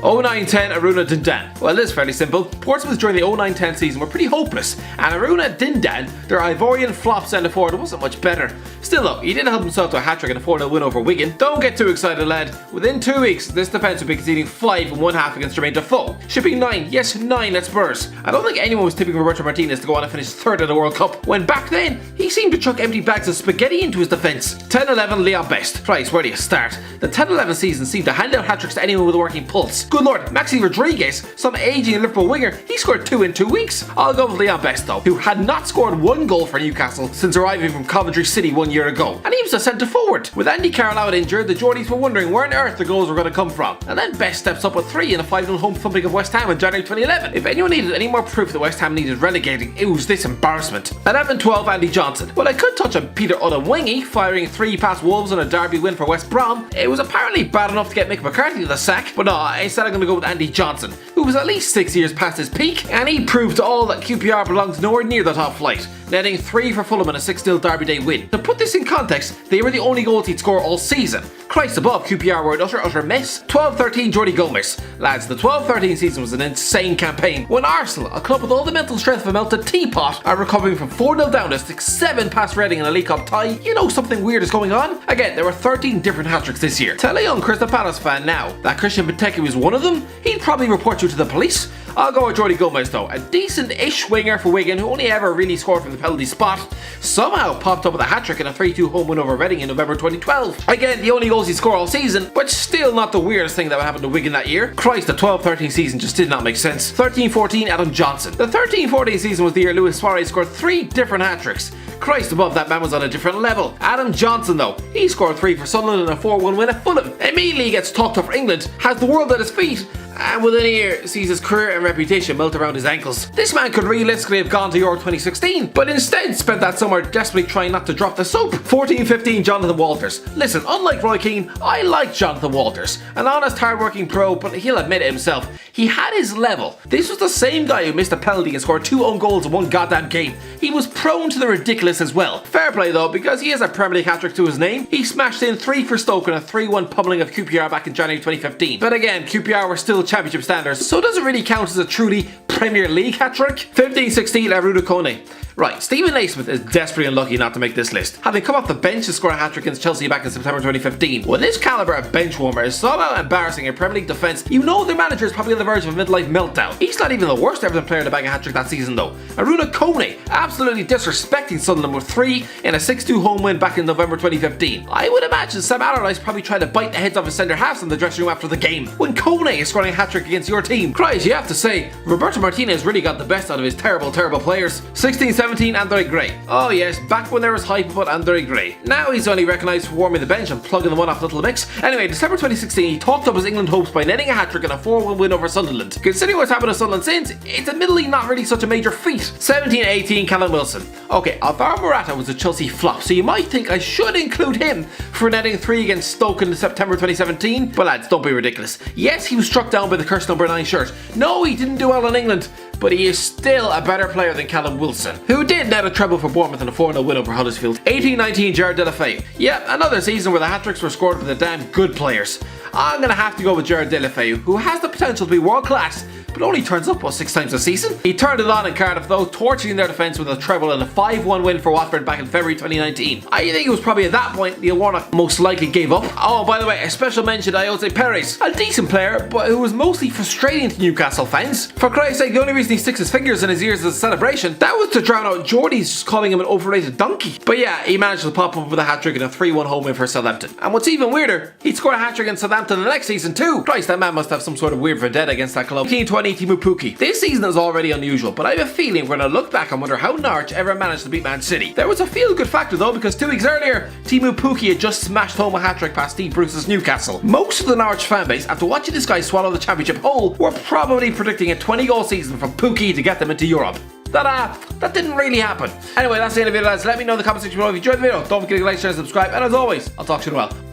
09-10 ARUNA DINDANE. Well, this is fairly simple. Portsmouth during the 09-10 season were pretty hopeless, and ARUNA DINDANE, their Ivorian flop centre forward, wasn't much better. Still though, he did help himself to a hat-trick and a 4-0 win over Wigan. Don't get too excited, lad. Within 2 weeks, this defence would be conceding 5 in one half against Jermaine Defoe, shipping 9, yes 9 at Spurs. I don't think anyone was tipping Roberto Martinez to go on and finish third at the World Cup, when back then, he seemed to chuck empty bags of spaghetti into his defence. 10-11 Leon Best. Christ, where do you start? The 10-11 season seemed to hand out hat-tricks to anyone with a working pulse. Good lord, Maxi Rodriguez, some aging Liverpool winger, he scored 2 in 2 weeks. I'll go with Leon Best though, who had not scored 1 goal for Newcastle since arriving from Coventry City 1 year ago. And he was a centre forward. With Andy Carroll out injured, the Geordies were wondering where on earth the goals were going to come from. And then Best steps up with 3 in a 5-0 home thumping of West Ham in January 2011. If anyone needed any more proof that West Ham needed relegating, it was this embarrassment. 11-12 Andy Johnson. Well, I could touch on Peter Odawingie firing 3 past Wolves on a derby win for West Brom. It was apparently bad enough to get Mick McCarthy the sack, but no, instead I'm going to go with Andy Johnson, who was at least 6 years past his peak, and he proved to all that QPR belongs nowhere near the top flight, netting 3 for Fulham in a 6-0 Derby Day win. To put this in context, they were the only goals he'd score all season. Christ above, QPR were an utter mess. 12-13 Jordi Gomez. Lads, the 12-13 season was an insane campaign, when Arsenal, a club with all the mental strength of a melted teapot, are recovering from 4-0 down to 6-7 past Reading in a League Cup tie. You know something weird is going on? Again, there were 13 different hat-tricks this year. Tell a young Crystal Palace fan now that Christian Benteke was one of them, he'd probably report you to the police. I'll go with Jordi Gomez though, a decent-ish winger for Wigan who only ever really scored from the penalty spot, somehow popped up with a hat-trick in a 3-2 home win over Reading in November 2012. Again, the only goals he scored all season, but still not the weirdest thing that would happen to Wigan that year. Christ, the 12-13 season just did not make sense. 13-14 Adam Johnson. The 13-14 season was the year Luis Suarez scored 3 different hat-tricks. Christ above, that man was on a different level. Adam Johnson though, he scored 3 for Sunderland and a 4-1 win at Fulham. Immediately gets talked up for England, has the world at his feet, and within a year sees his career and reputation melt around his ankles. This man could realistically have gone to Euro 2016, but instead spent that summer desperately trying not to drop the soap. 14-15 Jonathan Walters. Listen, unlike Roy Keane, I like Jonathan Walters. An honest, hard-working pro, but he'll admit it himself, he had his level. This was the same guy who missed a penalty and scored 2 own goals in one goddamn game. He was prone to the ridiculous as well. Fair play though, because he has a Premier League hat-trick to his name. He smashed in 3 for Stoke in a 3-1 pummeling of QPR back in January 2015. But again, QPR were still championship standards, so it doesn't really count as a truly Premier League hat-trick. 15-16 Aruda Kone. Right, Stephen Naismith is desperately unlucky not to make this list, having come off the bench to score a hat-trick against Chelsea back in September 2015. When this calibre of bench warmer is somehow embarrassing a Premier League defence, you know their manager is probably on the verge of a midlife meltdown. He's not even the worst Everton player to bag a hat-trick that season though. Aruna Kone absolutely disrespecting Sunderland with 3 in a 6-2 home win back in November 2015. I would imagine Sam Allardyce probably tried to bite the heads off his centre halves in the dressing room after the game. When Kone is scoring a hat-trick against your team, Christ, you have to say, Roberto Martinez really got the best out of his terrible players. 16-17 Andre Gray. Oh yes, back when there was hype about Andre Gray. Now he's only recognised for warming the bench and plugging the one off Little Mix. Anyway, December 2016 he talked up his England hopes by netting a hat-trick in a 4-1 win over Sunderland. Considering what's happened to Sunderland since, it's admittedly not really such a major feat. 17-18 Callum Wilson. Okay, Alvaro Morata was a Chelsea flop, so you might think I should include him for netting 3 against Stoke in September 2017, but lads, don't be ridiculous. Yes, he was struck down by the cursed number 9 shirt. No, he didn't do well in England, but he is still a better player than Callum Wilson, who did net a treble for Bournemouth in a 4-0 win over Huddersfield. 18-19 Jared Delafeu. Yep, another season where the hat-tricks were scored for the damn good players. I'm gonna have to go with Jared Delafeu, who has the potential to be world class, but only turns up 6 times a season. He turned it on in Cardiff though, torching their defence with a treble and a 5-1 win for Watford back in February 2019. I think it was probably at that point Neil Warnock most likely gave up. Oh, by the way, a special mention to Jose Perez, a decent player, but who was mostly frustrating to Newcastle fans. For Christ's sake, the only reason he sticks his fingers in his ears as a celebration, that was to drown out Geordie's just calling him an overrated donkey. But yeah, he managed to pop up with a hat-trick and a 3-1 home win for Southampton. And what's even weirder, he'd score a hat-trick in Southampton the next season too. Christ, that man must have some sort of weird vendetta against that club. 18-20 Timu Pukki. This season is already unusual, but I have a feeling we're going to look back and wonder how Norwich ever managed to beat Man City. There was a feel-good factor though, because 2 weeks earlier, Timu Pukki had just smashed home a hat-trick past Steve Bruce's Newcastle. Most of the Norwich fanbase, after watching this guy swallow the championship whole, were probably predicting a 20-goal season from Pukki to get them into Europe. That didn't really happen. Anyway, that's the end of the video, lads. Let me know in the comment section below if you enjoyed the video. Don't forget to like, share, and subscribe, and as always, I'll talk to you in a while.